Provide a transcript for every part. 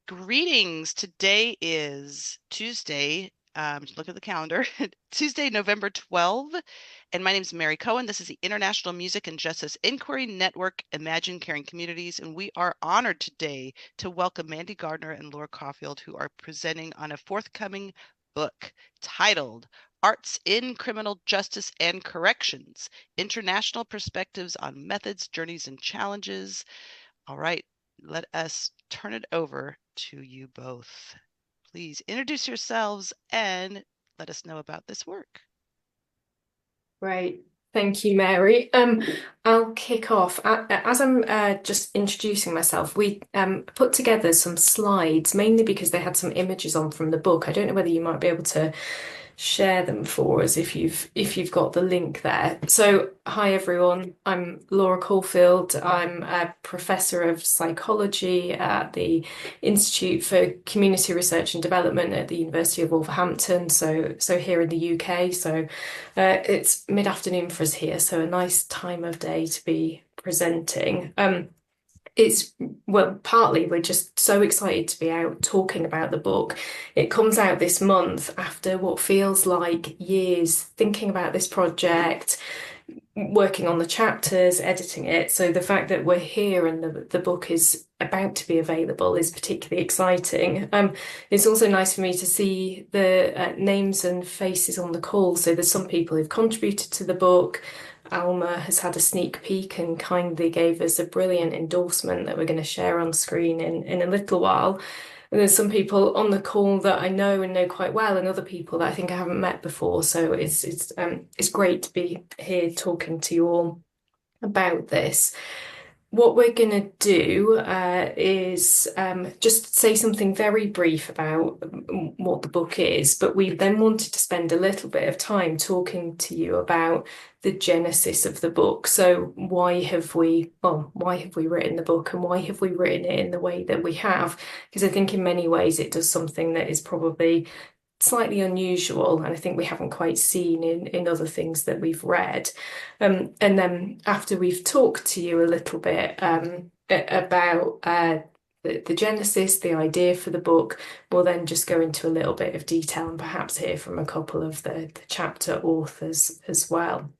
Greetings. Today is Tuesday. Look at the calendar. Tuesday, November 12th. And my name is Mary Cohen. This is the International Music and Justice Inquiry Network, Imagine Caring Communities. And we are honored today to welcome Mandy Gardner and Laura Caufield, who are presenting on a forthcoming book titled Arts in Criminal Justice and Corrections, International Perspectives on Methods, Journeys, and Challenges. All right, let us turn it over to you both. Please introduce yourselves and let us know about this work. Great. Thank you, Mary. I'll kick off. As I'm just introducing myself, we put together some slides, mainly because they had some images on from the book. I don't know whether you might be able to share them for us if you've got the link there. So, hi everyone. I'm Laura Caulfield. I'm a professor of psychology at the Institute for Community Research and Development at the University of Wolverhampton. So here in the UK. So it's mid-afternoon for us here. So a nice time of day to be presenting. It's, well, partly we're just so excited to be out talking about the book. It comes out this month after what feels like years thinking about this project, working on the chapters, editing it. So the fact that we're here and the book is about to be available is particularly exciting. It's also nice for me to see the names and faces on the call. So there's some people who've contributed to the book. Alma has had a sneak peek and kindly gave us a brilliant endorsement that we're going to share on screen in a little while. And there's some people on the call that I know and know quite well, and other people that I think I haven't met before. So it's great to be here talking to you all about this. What we're going to do is just say something very brief about what the book is, but we then wanted to spend a little bit of time talking to you about the genesis of the book. So why have we written the book and why have we written it in the way that we have? Because I think in many ways it does something that is probably slightly unusual, and I think we haven't quite seen in other things that we've read. And then after we've talked to you a little bit about the genesis, the idea for the book, we'll then just go into a little bit of detail and perhaps hear from a couple of the chapter authors as well.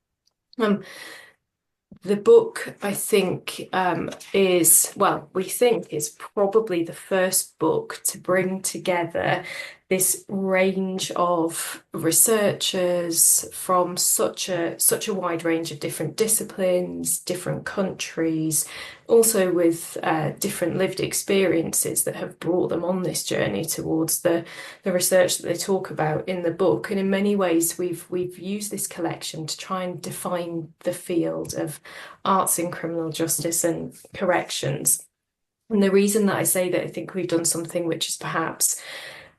The book, I think, we think is probably the first book to bring together this range of researchers from such a wide range of different disciplines, different countries, also with different lived experiences that have brought them on this journey towards the research that they talk about in the book. And in many ways, we've used this collection to try and define the field of arts in criminal justice and corrections. And the reason that I say that I think we've done something which is perhaps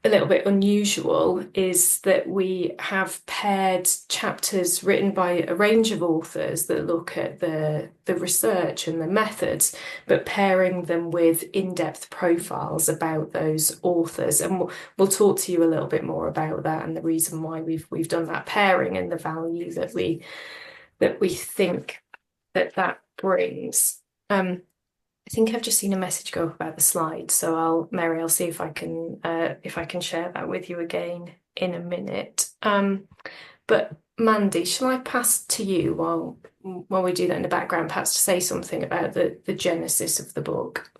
a little bit unusual is that we have paired chapters written by a range of authors that look at the research and the methods, but pairing them with in-depth profiles about those authors. And we'll talk to you a little bit more about that and the reason why we've done that pairing and the value that we think that brings. I think I've just seen a message go up about the slides, so Mary, I'll see if I can share that with you again in a minute. But Mandy, shall I pass to you while we do that in the background, perhaps to say something about the genesis of the book?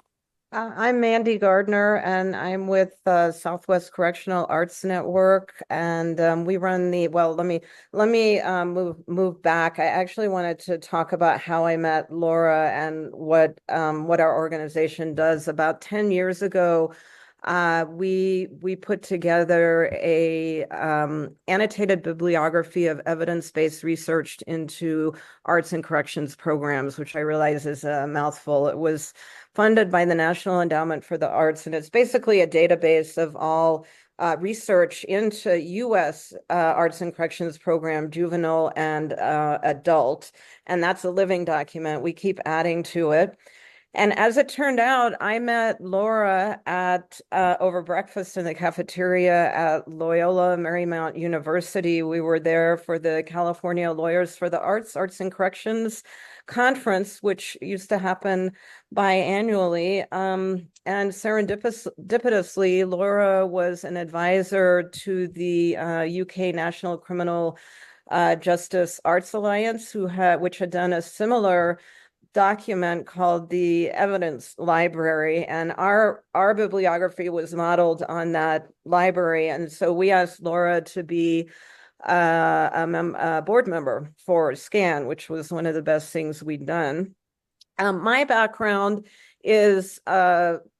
I'm Mandy Gardner, and I'm with Southwest Correctional Arts Network, and we run the. Well, let me move back. I actually wanted to talk about how I met Laura and what our organization does. About 10 years ago, we put together a annotated bibliography of evidence-based research into arts and corrections programs, which I realize is a mouthful. It was funded by the National Endowment for the Arts, and it's basically a database of all research into U.S. Arts and corrections program, juvenile and adult, and that's a living document. We keep adding to it. And as it turned out, I met Laura at over breakfast in the cafeteria at Loyola Marymount University. We were there for the California Lawyers for the Arts and Corrections conference, which used to happen biannually. And serendipitously, Laura was an advisor to the UK National Criminal Justice Arts Alliance, which had done a similar document called the Evidence Library, and our bibliography was modeled on that library. And so we asked Laura to be a board member for SCAN, which was one of the best things we'd done. My background is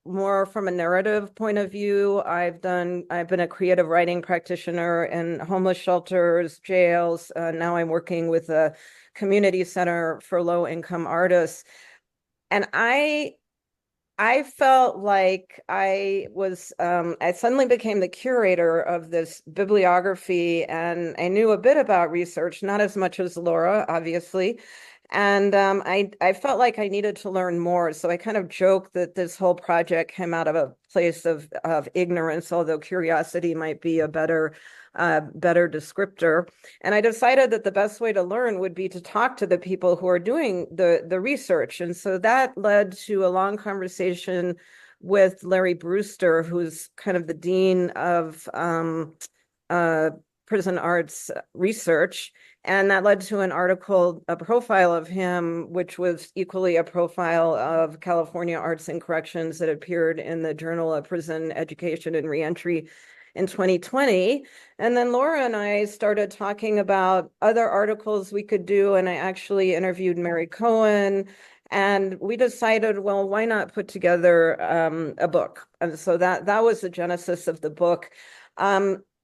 more from a narrative point of view. I've been a creative writing practitioner in homeless shelters, jails. Now I'm working with a community center for low-income artists. And I felt like I suddenly became the curator of this bibliography, and I knew a bit about research, not as much as Laura, obviously. And I felt like I needed to learn more. So I kind of joked that this whole project came out of a place of ignorance, although curiosity might be a better descriptor. And I decided that the best way to learn would be to talk to the people who are doing the research. And so that led to a long conversation with Larry Brewster, who's kind of the dean of prison arts research. And that led to an article, a profile of him, which was equally a profile of California Arts and Corrections that appeared in the Journal of Prison Education and Reentry in 2020. And then Laura and I started talking about other articles we could do. And I actually interviewed Mary Cohen. And we decided, well, why not put together a book? And so that was the genesis of the book.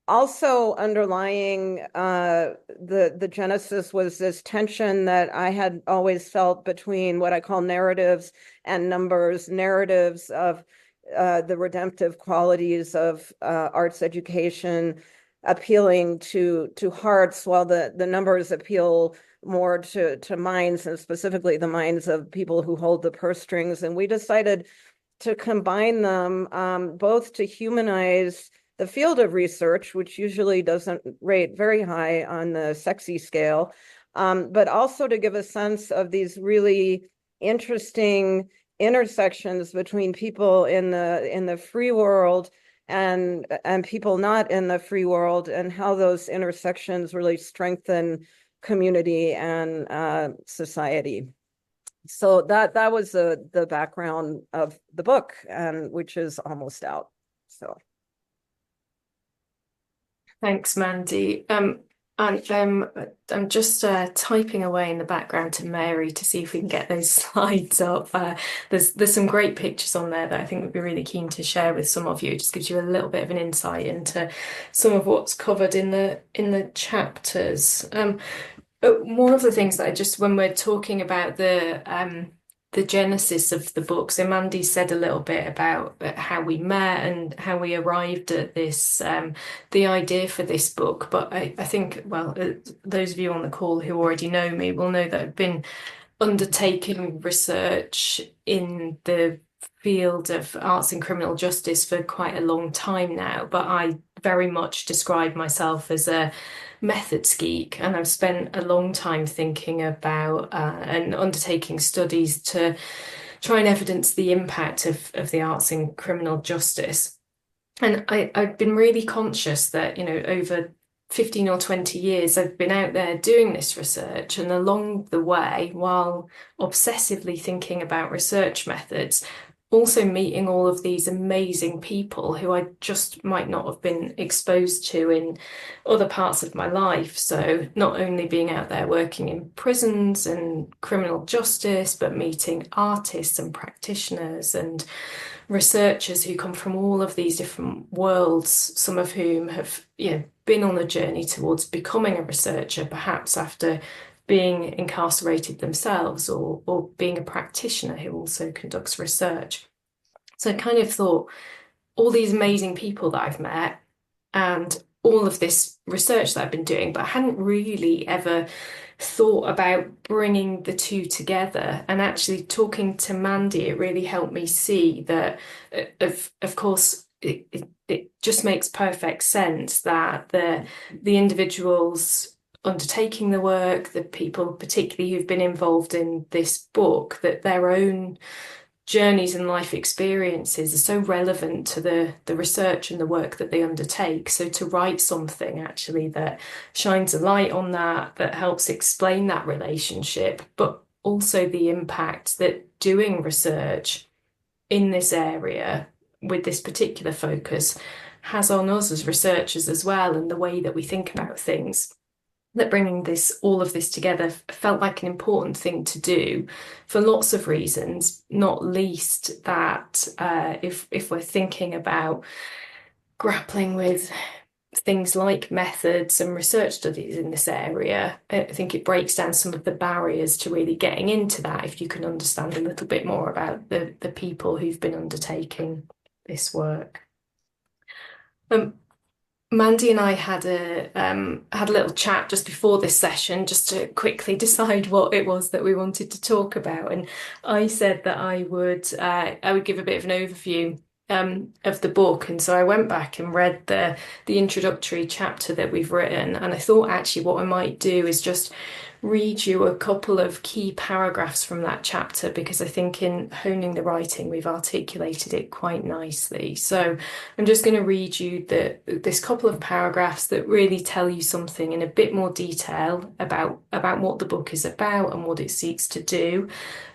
Also underlying the genesis was this tension that I had always felt between what I call narratives and numbers, narratives of the redemptive qualities of arts education appealing to hearts, while the numbers appeal more to minds, and specifically the minds of people who hold the purse strings. And we decided to combine them, both to humanize the field of research, which usually doesn't rate very high on the sexy scale, but also to give a sense of these really interesting intersections between people in the free world and people not in the free world, and how those intersections really strengthen community and society. So that was the background of the book, and which is almost out. So. Thanks, Mandy. And I'm just typing away in the background to Mary to see if we can get those slides up. There's some great pictures on there that I think would be really keen to share with some of you. It just gives you a little bit of an insight into some of what's covered in the chapters. One of the things that when we're talking about the genesis of the book, so Mandy said a little bit about how we met and how we arrived at this, the idea for this book. But I think, well, those of you on the call who already know me will know that I've been undertaking research in the field of arts and criminal justice for quite a long time now, but I very much describe myself as a methods geek, and I've spent a long time thinking about and undertaking studies to try and evidence the impact of the arts in criminal justice. And I've been really conscious that, over 15 or 20 years, I've been out there doing this research, and along the way, while obsessively thinking about research methods, also meeting all of these amazing people who I just might not have been exposed to in other parts of my life. So not only being out there working in prisons and criminal justice, but meeting artists and practitioners and researchers who come from all of these different worlds, some of whom have, been on a journey towards becoming a researcher, perhaps after being incarcerated themselves, or being a practitioner who also conducts research. So I kind of thought, all these amazing people that I've met and all of this research that I've been doing, but I hadn't really ever thought about bringing the two together. And actually talking to Mandy, it really helped me see that, of course, it just makes perfect sense that the individuals undertaking the work, the people particularly who've been involved in this book, that their own journeys and life experiences are so relevant to the research and the work that they undertake. So to write something actually that shines a light on that, that helps explain that relationship, but also the impact that doing research in this area with this particular focus has on us as researchers as well, and the way that we think about things, that bringing all of this together felt like an important thing to do for lots of reasons, not least that if we're thinking about grappling with things like methods and research studies in this area, I think it breaks down some of the barriers to really getting into that if you can understand a little bit more about the people who've been undertaking this work. Mandy and I had a little chat just before this session, just to quickly decide what it was that we wanted to talk about. And I said that I would give a bit of an overview of the book. And so I went back and read the introductory chapter that we've written. And I thought actually what I might do is just read you a couple of key paragraphs from that chapter, because I think in honing the writing, we've articulated it quite nicely. So I'm just going to read you this couple of paragraphs that really tell you something in a bit more detail about what the book is about and what it seeks to do.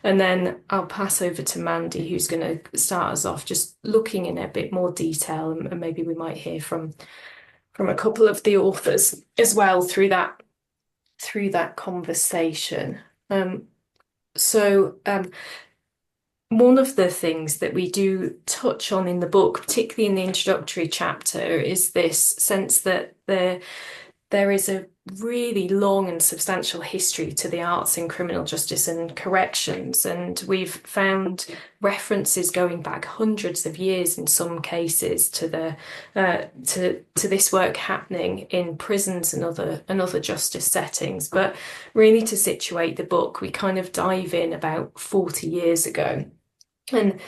And then I'll pass over to Mandy, who's going to start us off just looking in a bit more detail, and maybe we might hear from a couple of the authors as well through that conversation. So one of the things that we do touch on in the book, particularly in the introductory chapter, is this sense that there is a really long and substantial history to the arts in criminal justice and corrections, and we've found references going back hundreds of years in some cases to this work happening in prisons and other justice settings. But really, to situate the book, we kind of dive in about 40 years ago. And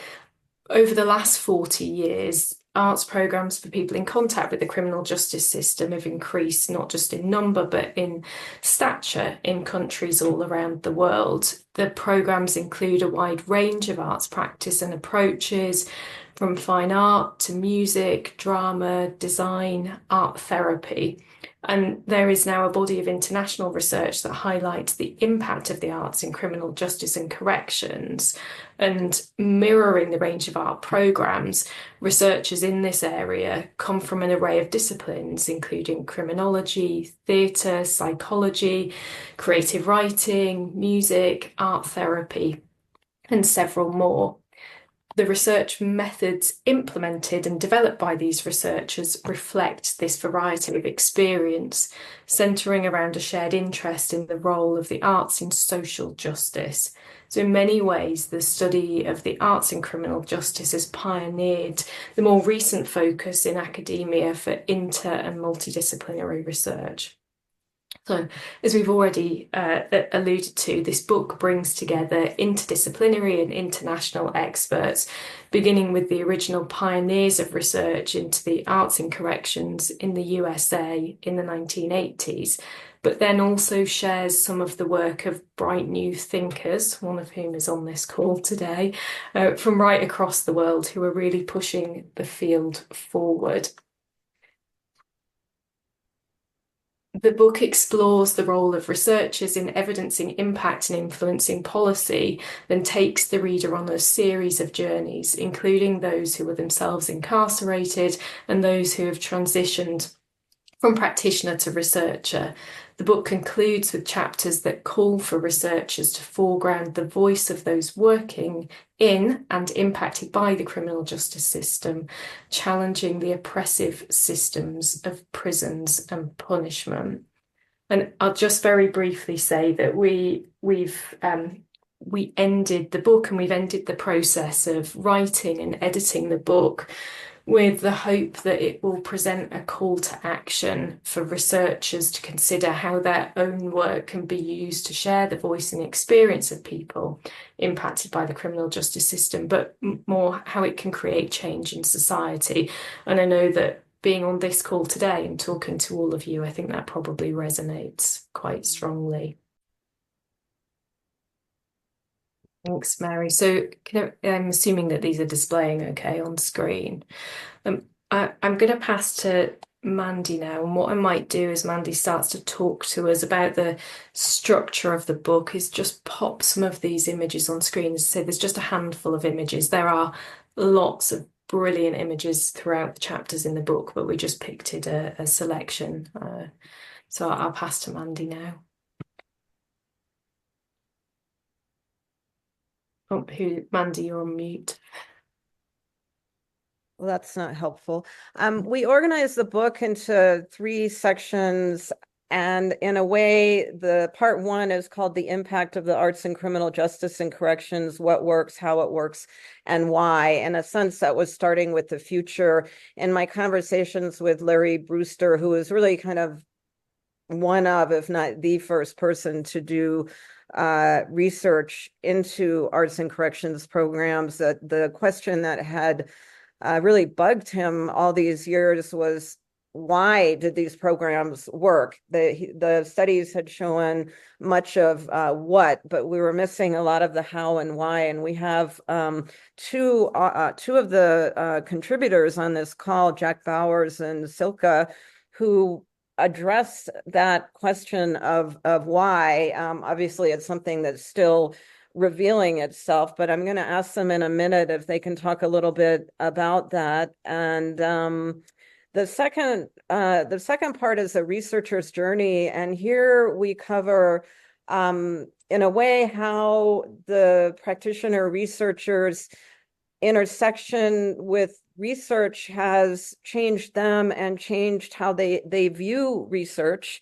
over the last 40 years, arts programmes for people in contact with the criminal justice system have increased, not just in number, but in stature in countries all around the world. The programmes include a wide range of arts practice and approaches, from fine art to music, drama, design, art therapy. And there is now a body of international research that highlights the impact of the arts in criminal justice and corrections. And mirroring the range of art programmes, researchers in this area come from an array of disciplines, including criminology, theatre, psychology, creative writing, music, art therapy, and several more. The research methods implemented and developed by these researchers reflect this variety of experience, centering around a shared interest in the role of the arts in social justice. So in many ways, the study of the arts in criminal justice has pioneered the more recent focus in academia for inter and multidisciplinary research. So, as we've already alluded to, this book brings together interdisciplinary and international experts, beginning with the original pioneers of research into the arts and corrections in the USA in the 1980s, but then also shares some of the work of bright new thinkers, one of whom is on this call today, from right across the world, who are really pushing the field forward. The book explores the role of researchers in evidencing impact and influencing policy, then takes the reader on a series of journeys, including those who were themselves incarcerated and those who have transitioned from practitioner to researcher. The book concludes with chapters that call for researchers to foreground the voice of those working in and impacted by the criminal justice system, challenging the oppressive systems of prisons and punishment. And I'll just very briefly say that we ended the book, and we've ended the process of writing and editing the book with the hope that it will present a call to action for researchers to consider how their own work can be used to share the voice and experience of people impacted by the criminal justice system, but more how it can create change in society. And I know that being on this call today and talking to all of you. I think that probably resonates quite strongly. Thanks, Mary. So I'm assuming that these are displaying okay on screen. I'm going to pass to Mandy now, and what I might do as Mandy starts to talk to us about the structure of the book is just pop some of these images on screen. As I say, there's just a handful of images. There are lots of brilliant images throughout the chapters in the book, but we just picked a selection. So I'll pass to Mandy now. Oh, Mandy, you're on mute. Well, that's not helpful. We organized the book into 3 sections, and in a way, the part 1 is called The Impact of the Arts in Criminal Justice and Corrections, What Works, How It Works, and Why. In a sense, that was starting with the future. In my conversations with Larry Brewster, who was really kind of one of, if not the first person to do research into arts and corrections programs, that the question that had really bugged him all these years was, why did these programs work? The studies had shown much of what, but we were missing a lot of the how and why. And we have two of the contributors on this call, Jack Bowers and Silka, who address that question of why. Obviously, it's something that's still revealing itself, but I'm going to ask them in a minute if they can talk a little bit about that. And the second part is a researcher's journey, and here we cover, in a way, how the practitioner researchers' intersection with research has changed them and changed how they view research.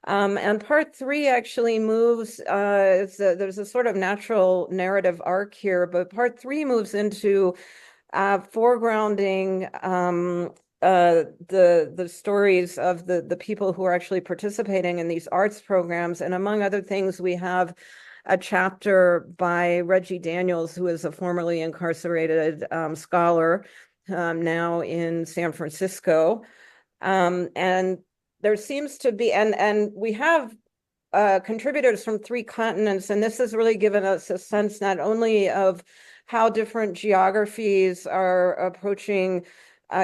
And part 3 actually moves, there's a sort of natural narrative arc here, but part 3 moves into foregrounding the stories of the people who are actually participating in these arts programs. And among other things, we have a chapter by Reggie Daniels, who is a formerly incarcerated scholar, now in San Francisco. And there seems to be, and we have contributors from 3 continents, and this has really given us a sense not only of how different geographies are approaching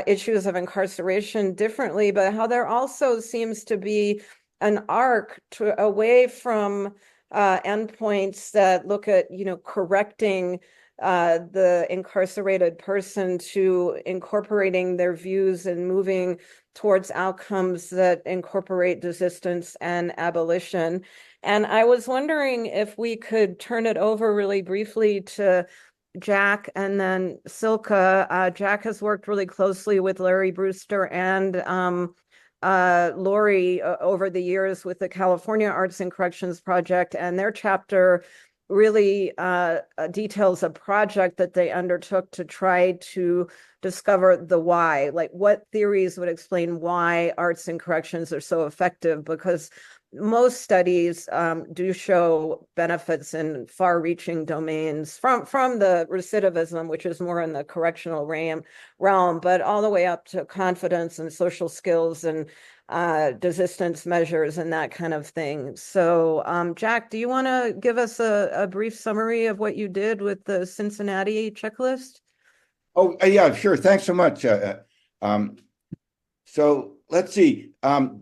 issues of incarceration differently, but how there also seems to be an arc away from endpoints that look at, correcting the incarcerated person, to incorporating their views and moving towards outcomes that incorporate desistance and abolition. And I was wondering if we could turn it over really briefly to Jack and then Silka. Jack has worked really closely with Larry Brewster and Lori over the years with the California Arts and Corrections Project, and their chapter really details a project that they undertook to try to discover the why, like what theories would explain why arts and corrections are so effective, because most studies do show benefits in far-reaching domains, from the recidivism, which is more in the correctional realm, but all the way up to confidence and social skills and desistance measures and that kind of thing. So, Jack, do you want to give us a brief summary of what you did with the Cincinnati checklist? Oh, yeah, sure. Thanks so much. So let's see.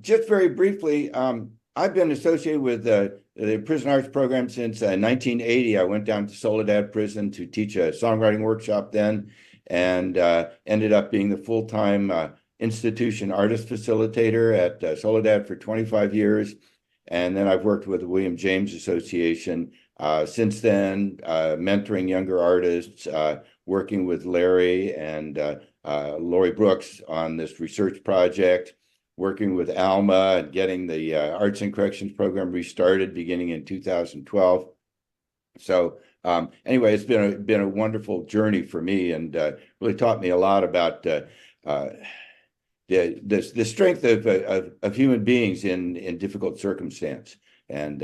Just very briefly, I've been associated with the prison arts program since 1980. I went down to Soledad Prison to teach a songwriting workshop then, and ended up being the full-time institution artist facilitator at Soledad for 25 years. And then I've worked with the William James Association since then, mentoring younger artists, working with Larry and Lori Brooks on this research project, working with Alma and getting the Arts and Corrections program restarted beginning in 2012. So anyway, it's been a wonderful journey for me, and really taught me a lot about the strength of human beings in difficult circumstance, and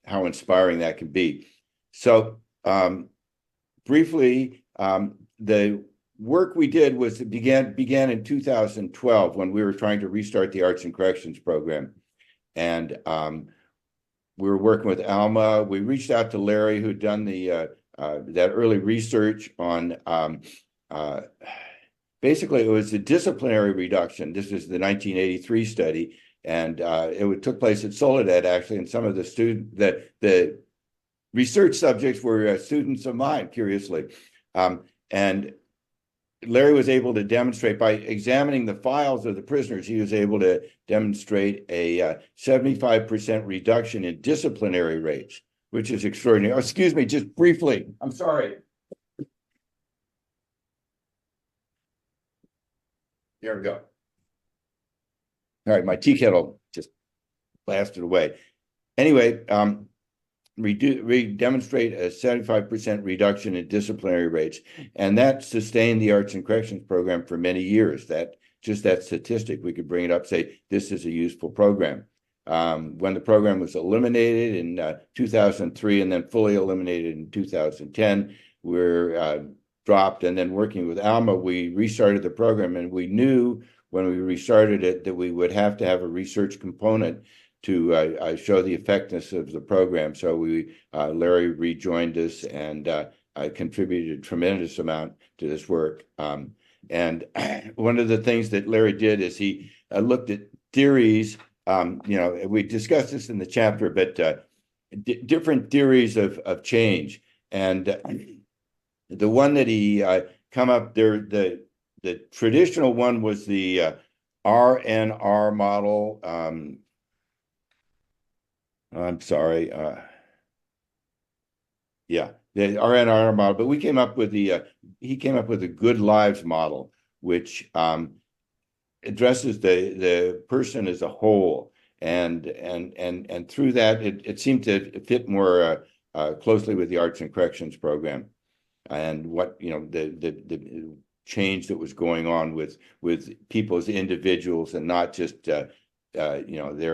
how inspiring that can be. So briefly, work we did was began in 2012 when we were trying to restart the Arts and Corrections program. And we were working with Alma. We reached out to Larry, who'd done that early research on basically it was a disciplinary reduction. This is the 1983 study, and it took place at Soledad actually. And some of the research subjects were students of mine, curiously, and Larry was able to demonstrate by examining the files of the prisoners, he was able to demonstrate a 75% reduction in disciplinary rates, which is extraordinary. Oh, excuse me, just briefly. I'm sorry. There we go. All right, my tea kettle just blasted away. Anyway, we demonstrate a 75% reduction in disciplinary rates, and that sustained the Arts and Corrections program for many years. That statistic, we could bring it up, say this is a useful program. When the program was eliminated in 2003 and then fully eliminated in 2010, we're dropped. And then working with Alma, we restarted the program, and we knew when we restarted it that we would have to have a research component to show the effectiveness of the program. So Larry rejoined us and contributed a tremendous amount to this work. And one of the things that Larry did is he looked at theories. We discussed this in the chapter, but different theories of change. And the one that he come up there, the traditional one was the RNR model. I'm sorry. Yeah, the RNR model, but he came up with the Good Lives model, which addresses the person as a whole, and through that, it seemed to fit more closely with the Arts and Corrections program, and what the change that was going on with people as individuals and not just their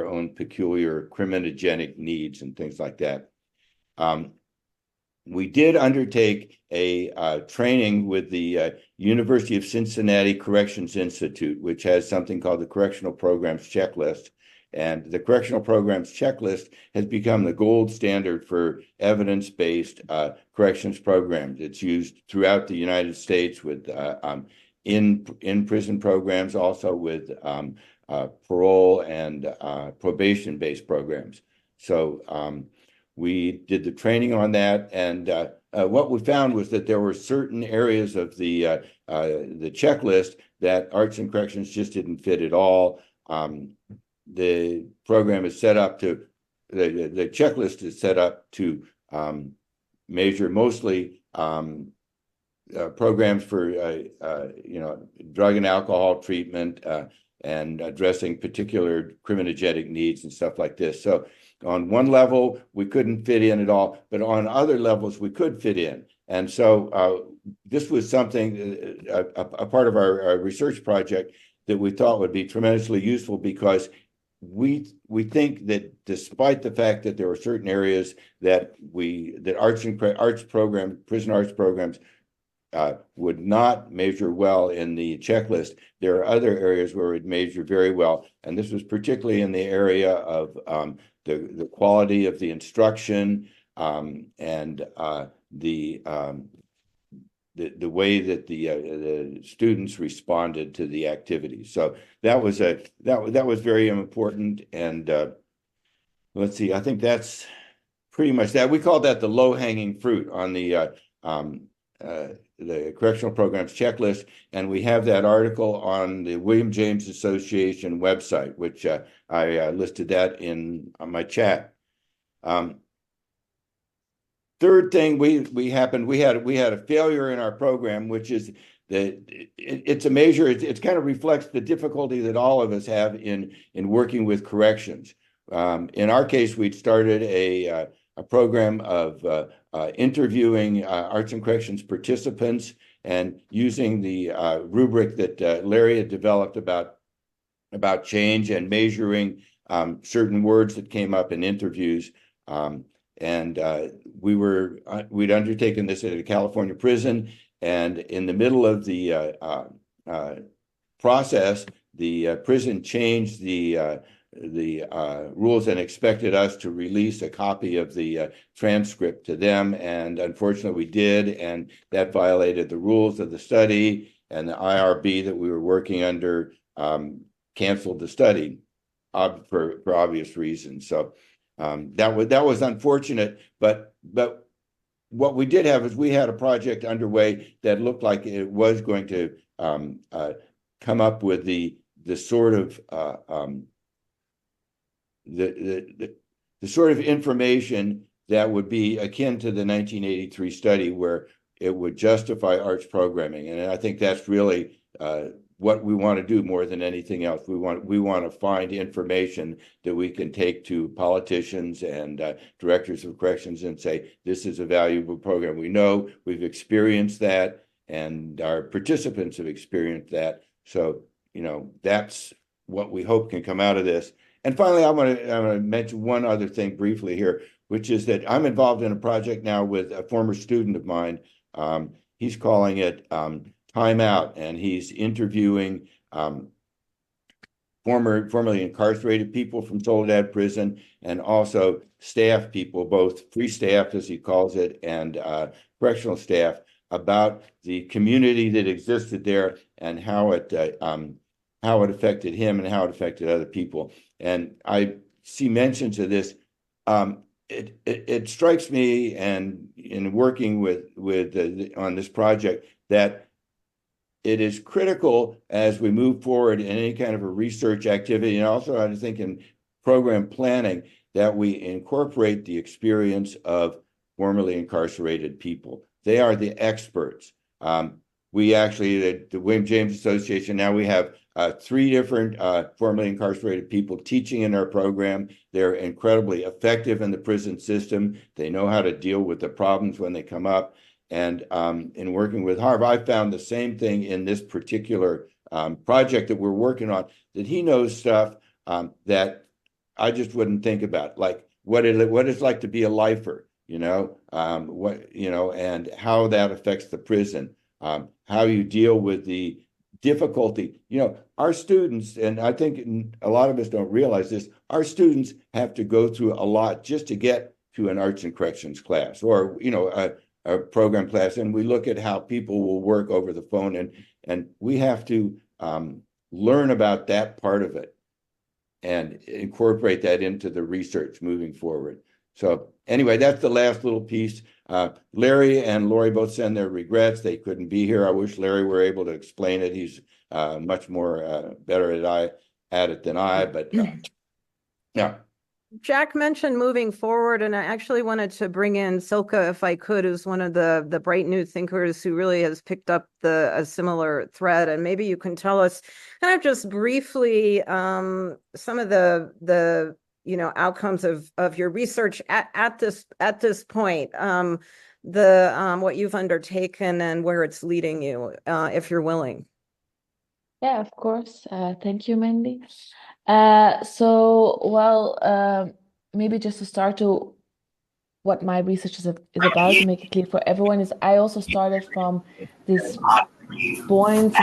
own peculiar criminogenic needs and things like that. We did undertake a training with the University of Cincinnati Corrections Institute, which has something called the Correctional Programs Checklist. And the Correctional Programs Checklist has become the gold standard for evidence-based corrections programs. It's used throughout the United States with in-prison programs, also with parole and probation-based programs. So we did the training on that, and what we found was that there were certain areas of the checklist that Arts and Corrections just didn't fit at all. The program is set up to the checklist is set up to measure mostly programs for drug and alcohol treatment and addressing particular criminogenic needs and stuff like this. So on one level, we couldn't fit in at all, but on other levels, we could fit in. And so this was something, a part of our research project that we thought would be tremendously useful, because we think that despite the fact that there are certain areas that prison arts programs would not measure well in the checklist, there are other areas where it measure very well. And this was particularly in the area of the quality of the instruction and the way that the students responded to the activities. So that was very important. And let's see, I think that's pretty much that. We call that the low-hanging fruit on the correctional programs checklist, and we have that article on the William James Association website, which I listed that on my chat. Third thing we had a failure in our program, which is that it's a measure. It kind of reflects the difficulty that all of us have in working with corrections. In our case, we'd started a program of interviewing Arts and Corrections participants and using the rubric that Larry had developed about change and measuring certain words that came up in interviews. And we'd undertaken this at a California prison, And in the middle of the process, the prison changed the rules and expected us to release a copy of the transcript to them. And unfortunately, we did, and that violated the rules of the study. And the IRB that we were working under canceled the study for obvious reasons. So that was unfortunate. But what we did have is we had a project underway that looked like it was going to come up with the sort of the sort of information that would be akin to the 1983 study, where it would justify arts programming. And I think that's really what we want to do more than anything else. We want to find information that we can take to politicians and directors of corrections and say, this is a valuable program. We know we've experienced that, and our participants have experienced that. So, that's what we hope can come out of this. And finally, I want to mention one other thing briefly here, which is that I'm involved in a project now with a former student of mine. He's calling it Time Out, and he's interviewing formerly incarcerated people from Soledad Prison, and also staff people, both free staff, as he calls it, and correctional staff, about the community that existed there and how it affected him and how it affected other people. And I see mentions of this. It strikes me, and in working on this project, that it is critical as we move forward in any kind of a research activity, and also I think in program planning, that we incorporate the experience of formerly incarcerated people. They are the experts. We actually, the William James Association, now we have 3 different formerly incarcerated people teaching in our program. They're incredibly effective in the prison system. They know how to deal with the problems when they come up. And in working with Harv, I found the same thing in this particular project that we're working on, that he knows stuff that I just wouldn't think about, like what it's like to be a lifer, and how that affects the prison, how you deal with the difficulty. Our students, and I think a lot of us don't realize this, our students have to go through a lot just to get to an arts and corrections class, or, a program class. And we look at how people will work over the phone, and we have to learn about that part of it and incorporate that into the research moving forward. So anyway, that's the last little piece. Larry and Lori both send their regrets. They couldn't be here. I wish Larry were able to explain it. He's much more better at it than I, but yeah. Jack mentioned moving forward, and I actually wanted to bring in Silke, if I could, who's one of the bright new thinkers who really has picked up a similar thread. And maybe you can tell us kind of just briefly some of the outcomes of your research at this point, what you've undertaken and where it's leading you, if you're willing. Yeah, of course. Thank you, Mandy. Maybe just to start to what my research is about, to make it clear for everyone, is I also started from this point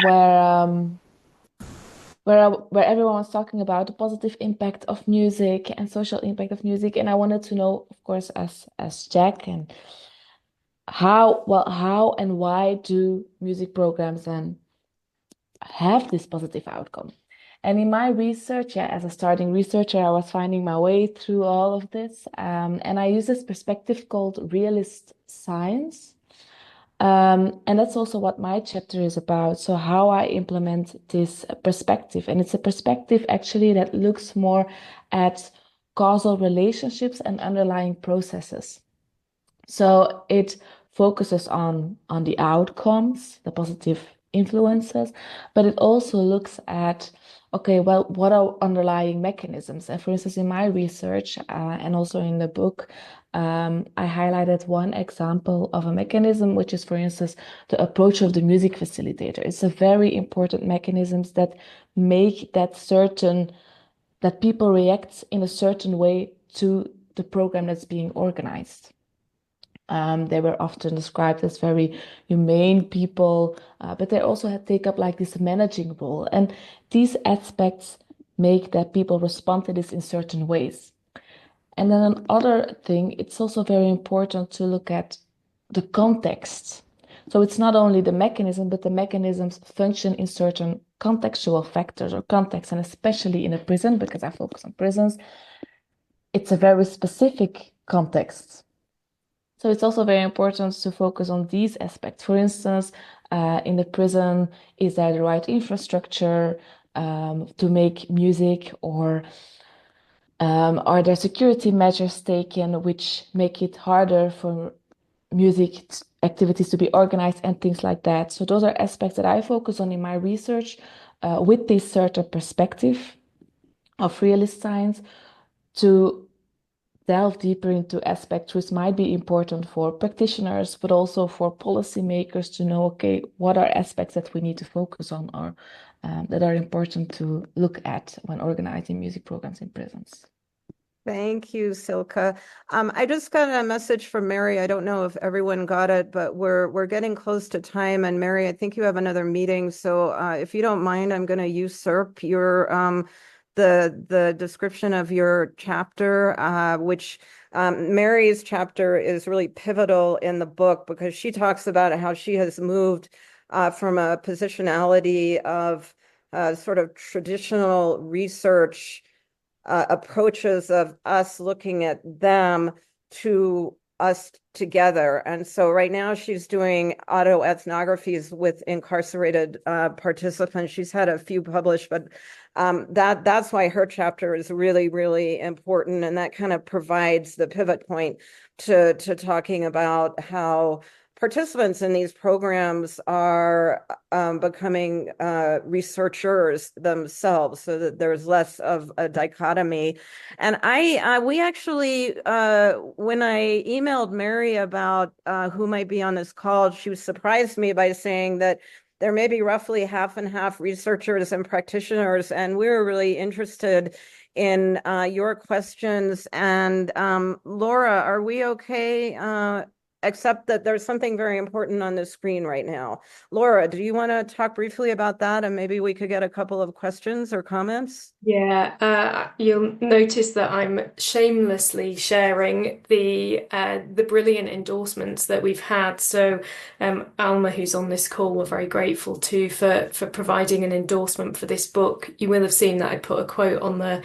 where everyone was talking about the positive impact of music and social impact of music, and I wanted to know, of course, as Jack, and how and why do music programs then have this positive outcome. And in my research, as a starting researcher, I was finding my way through all of this. And I use this perspective called realist science. And that's also what my chapter is about. So how I implement this perspective. And it's a perspective actually that looks more at causal relationships and underlying processes. So it focuses on the outcomes, the positive influences, but it also looks at, okay, well, what are underlying mechanisms? And for instance, in my research and also in the book, I highlighted one example of a mechanism, which is, for instance, the approach of the music facilitator. It's a very important mechanism that make that people react in a certain way to the program that's being organized. They were often described as very humane people, but they also had take up like this managing role. And these aspects make that people respond to this in certain ways. And then another thing, it's also very important to look at the context. So it's not only the mechanism, but the mechanisms function in certain contextual factors or context, and especially in a prison, because I focus on prisons, it's a very specific context. So it's also very important to focus on these aspects. For instance, in the prison, is there the right infrastructure to make music, or are there security measures taken which make it harder for music activities to be organized and things like that? So those are aspects that I focus on in my research with this certain perspective of realist science to delve deeper into aspects which might be important for practitioners, but also for policymakers to know, okay, what are aspects that we need to focus on or that are important to look at when organizing music programs in prisons. Thank you, Silke. I just got a message from Mary. I don't know if everyone got it, but we're getting close to time. And Mary, I think you have another meeting. So if you don't mind, I'm going to usurp your the description of your chapter, which Mary's chapter is really pivotal in the book because she talks about how she has moved from a positionality of sort of traditional research approaches of us looking at them to us together. And so right now she's doing autoethnographies with incarcerated participants. She's had a few published, but that's why her chapter is really, really important. And that kind of provides the pivot point to talking about how participants in these programs are becoming researchers themselves, so that there's less of a dichotomy. And we actually, when I emailed Mary about who might be on this call, she surprised me by saying that there may be roughly half and half researchers and practitioners, and we were really interested in your questions. And Laura, are we okay? Except that there's something very important on the screen right now. Laura, do you want to talk briefly about that, and maybe we could get a couple of questions or comments? Yeah, you'll notice that I'm shamelessly sharing the brilliant endorsements that we've had. So Alma, who's on this call, we're very grateful to for providing an endorsement for this book. You will have seen that I put a quote on the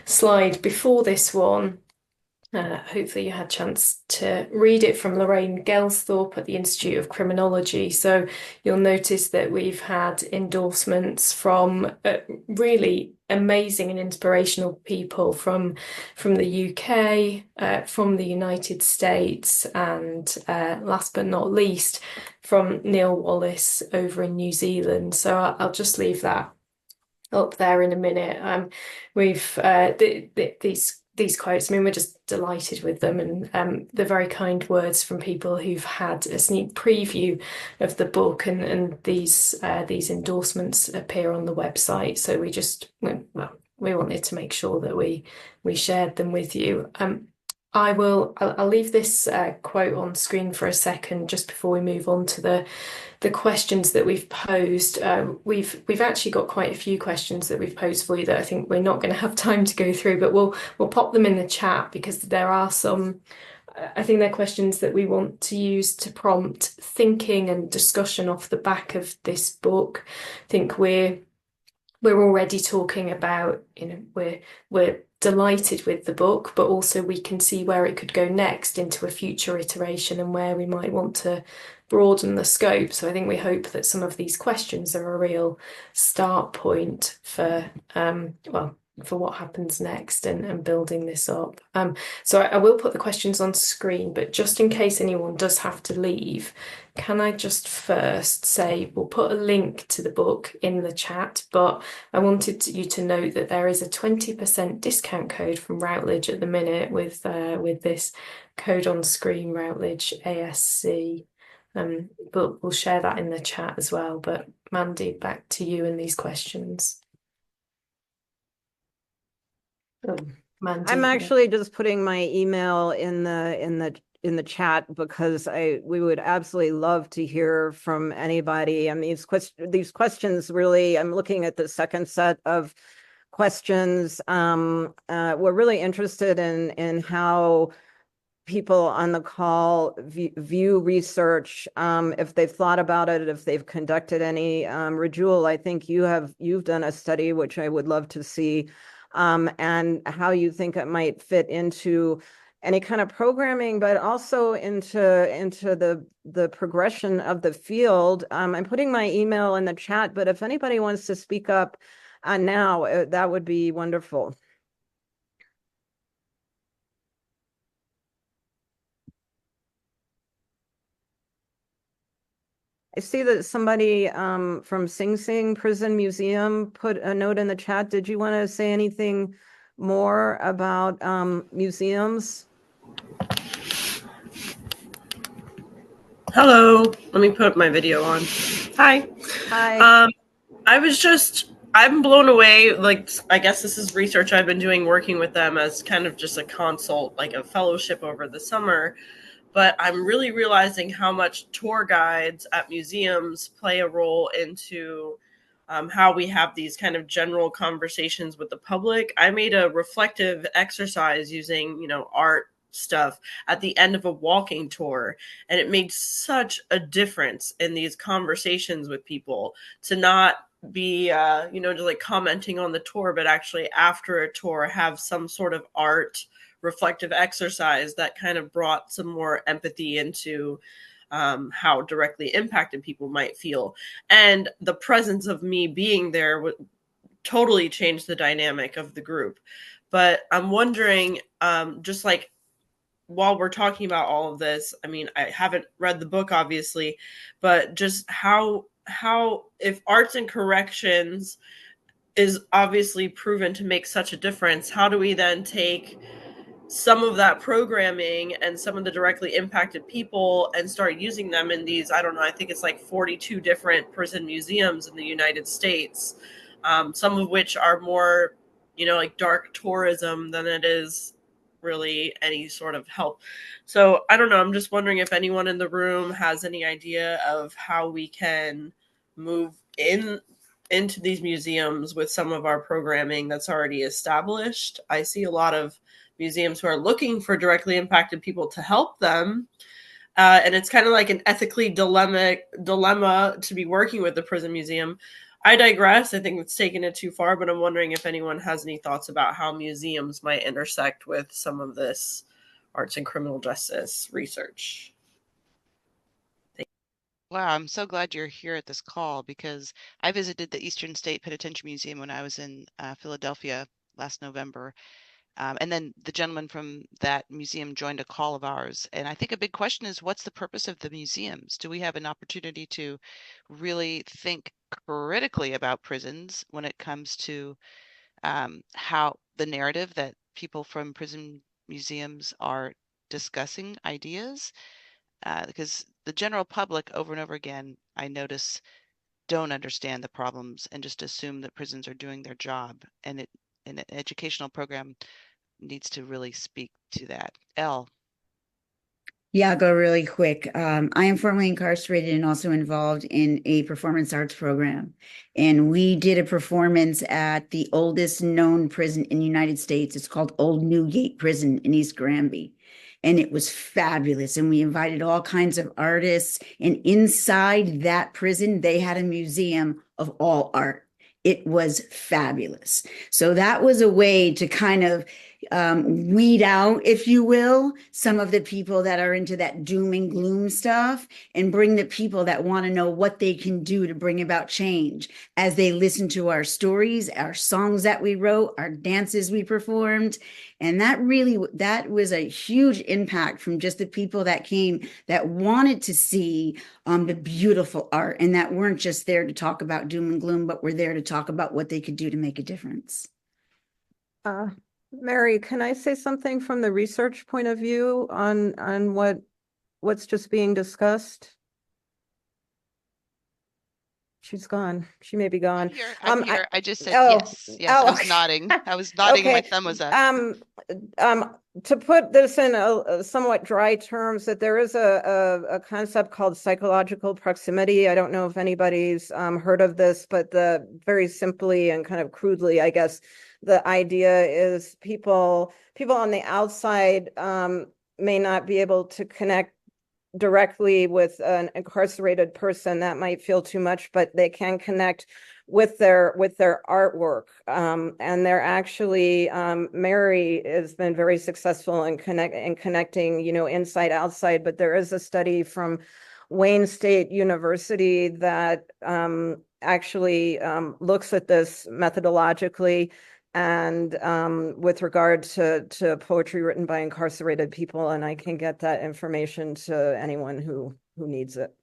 slide before this one. Hopefully you had a chance to read it, from Lorraine Gelsthorpe at the Institute of Criminology. So you'll notice that we've had endorsements from really amazing and inspirational people from the UK, from the United States, and last but not least, from Neil Wallace over in New Zealand. So I'll just leave that up there in a minute. We've these quotes, I mean, we're just delighted with them, and the very kind words from people who've had a sneak preview of the book, and these endorsements appear on the website. So we wanted to make sure that we shared them with you. I'll leave this quote on screen for a second just before we move on to the questions that we've posed. We've actually got quite a few questions that we've posed for you that I think we're not going to have time to go through, but we'll pop them in the chat because there are some. I think they're questions that we want to use to prompt thinking and discussion off the back of this book. I think we're already talking about, we're delighted with the book, but also we can see where it could go next into a future iteration and where we might want to broaden the scope. So I think we hope that some of these questions are a real start point for what happens next and building this up. So I will put the questions on screen, but just in case anyone does have to leave, can I just first say we'll put a link to the book in the chat, but I wanted you to note that there is a 20% discount code from Routledge at the minute with this code on screen, Routledge ASC. But we'll share that in the chat as well. But Mandy, back to you and these questions. Oh, Mandy. I'm actually just putting my email in the the chat because we would absolutely love to hear from anybody. I mean, these questions really, I'm looking at the second set of questions. We're really interested in how people on the call view research, if they've thought about it, if they've conducted any. Rajul, I think you've done a study, which I would love to see, and how you think it might fit into any kind of programming, but also into the progression of the field. I'm putting my email in the chat, but if anybody wants to speak up now, that would be wonderful. I see that somebody from Sing Sing Prison Museum put a note in the chat. Did you want to say anything more about museums? Hello, let me put my video on. Hi. Hi. I'm blown away. Like, I guess this is research I've been doing working with them as kind of just a consult, like a fellowship over the summer. But I'm really realizing how much tour guides at museums play a role into how we have these kind of general conversations with the public. I made a reflective exercise using, art stuff at the end of a walking tour, and it made such a difference in these conversations with people to not be just like commenting on the tour, but actually after a tour have some sort of art reflective exercise that kind of brought some more empathy into how directly impacted people might feel. And the presence of me being there would totally change the dynamic of the group. But I'm wondering, just like while we're talking about all of this, I mean, I haven't read the book, obviously, but just how if arts and corrections is obviously proven to make such a difference, how do we then take some of that programming and some of the directly impacted people and start using them in these, I don't know, I think it's like 42 different prison museums in the United States, some of which are more, like dark tourism than it is really any sort of help. So I don't know, I'm just wondering if anyone in the room has any idea of how we can move into these museums with some of our programming that's already established. I see a lot of museums who are looking for directly impacted people to help them. And it's kind of like an ethically dilemma to be working with the prison museum. I digress. I think it's taken it too far, but I'm wondering if anyone has any thoughts about how museums might intersect with some of this arts and criminal justice research. Wow, I'm so glad you're here at this call because I visited the Eastern State Penitentiary Museum when I was in Philadelphia last November. And then the gentleman from that museum joined a call of ours. And I think a big question is, what's the purpose of the museums? Do we have an opportunity to really think critically about prisons when it comes to how the narrative that people from prison museums are discussing ideas? Because the general public over and over again, I notice, don't understand the problems and just assume that prisons are doing their job. And an educational program needs to really speak to that. Elle. Yeah, I'll go really quick. I am formerly incarcerated and also involved in a performance arts program. And we did a performance at the oldest known prison in the United States. It's called Old Newgate Prison in East Granby. And it was fabulous. And we invited all kinds of artists. And inside that prison, they had a museum of all art. It was fabulous. So that was a way to kind of weed out, if you will, some of the people that are into that doom and gloom stuff and bring the people that want to know what they can do to bring about change as they listen to our stories, our songs that we wrote, our dances we performed. And that was a huge impact from just the people that came that wanted to see the beautiful art and that weren't just there to talk about doom and gloom, but were there to talk about what they could do to make a difference. Mary, can I say something from the research point of view on what's just being discussed? She's gone. She may be gone. I'm I here. I just said oh yes. Yes, I oh was nodding. I was nodding and my okay. thumb was up. To put this in a somewhat dry terms, that there is a concept called psychological proximity. I don't know if anybody's heard of this, but the very simply and kind of crudely, I guess, the idea is people on the outside may not be able to connect directly with an incarcerated person. That might feel too much, but they can connect with their artwork. And they're actually Mary has been very successful in connecting, inside outside. But there is a study from Wayne State University that actually looks at this methodologically and with regard to poetry written by incarcerated people, and I can get that information to anyone who needs it.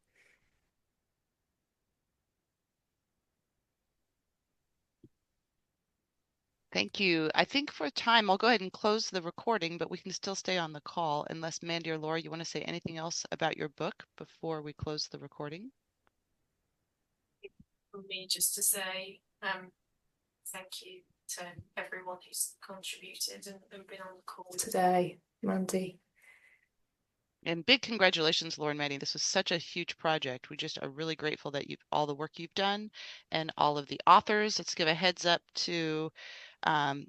Thank you. I think for time, I'll go ahead and close the recording, but we can still stay on the call unless Mandy or Laura, you want to say anything else about your book before we close the recording? For me, just to say thank you to everyone who's contributed and been on the call today, Mandy. And big congratulations, Laura and Mandy. This was such a huge project. We just are really grateful that all the work you've done and all of the authors. Let's give a heads up to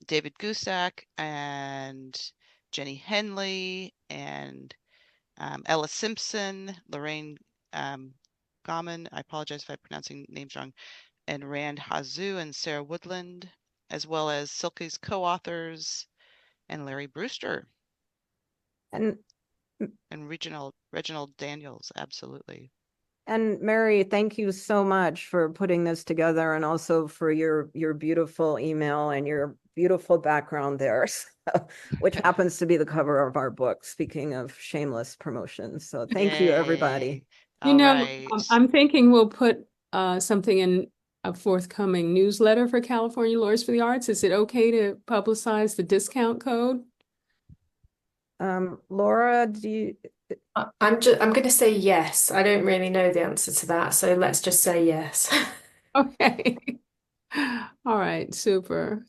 David Gusak and Jenny Henley and Ella Simpson, Lorraine Gauman. I apologize if I'm pronouncing names wrong. And Rand Hazu and Sarah Woodland, as well as Silke's co-authors and Larry Brewster And and Reginald Daniels. Absolutely. And Mary, thank you so much for putting this together and also for your beautiful email and your beautiful background there, which happens to be the cover of our book, speaking of shameless promotions. So thank you, everybody. All right. I'm thinking we'll put something in a forthcoming newsletter for California Lawyers for the Arts. Is it okay to publicize the discount code? Laura, do you? I'm going to say yes. I don't really know the answer to that, so let's just say yes. Okay. All right, super.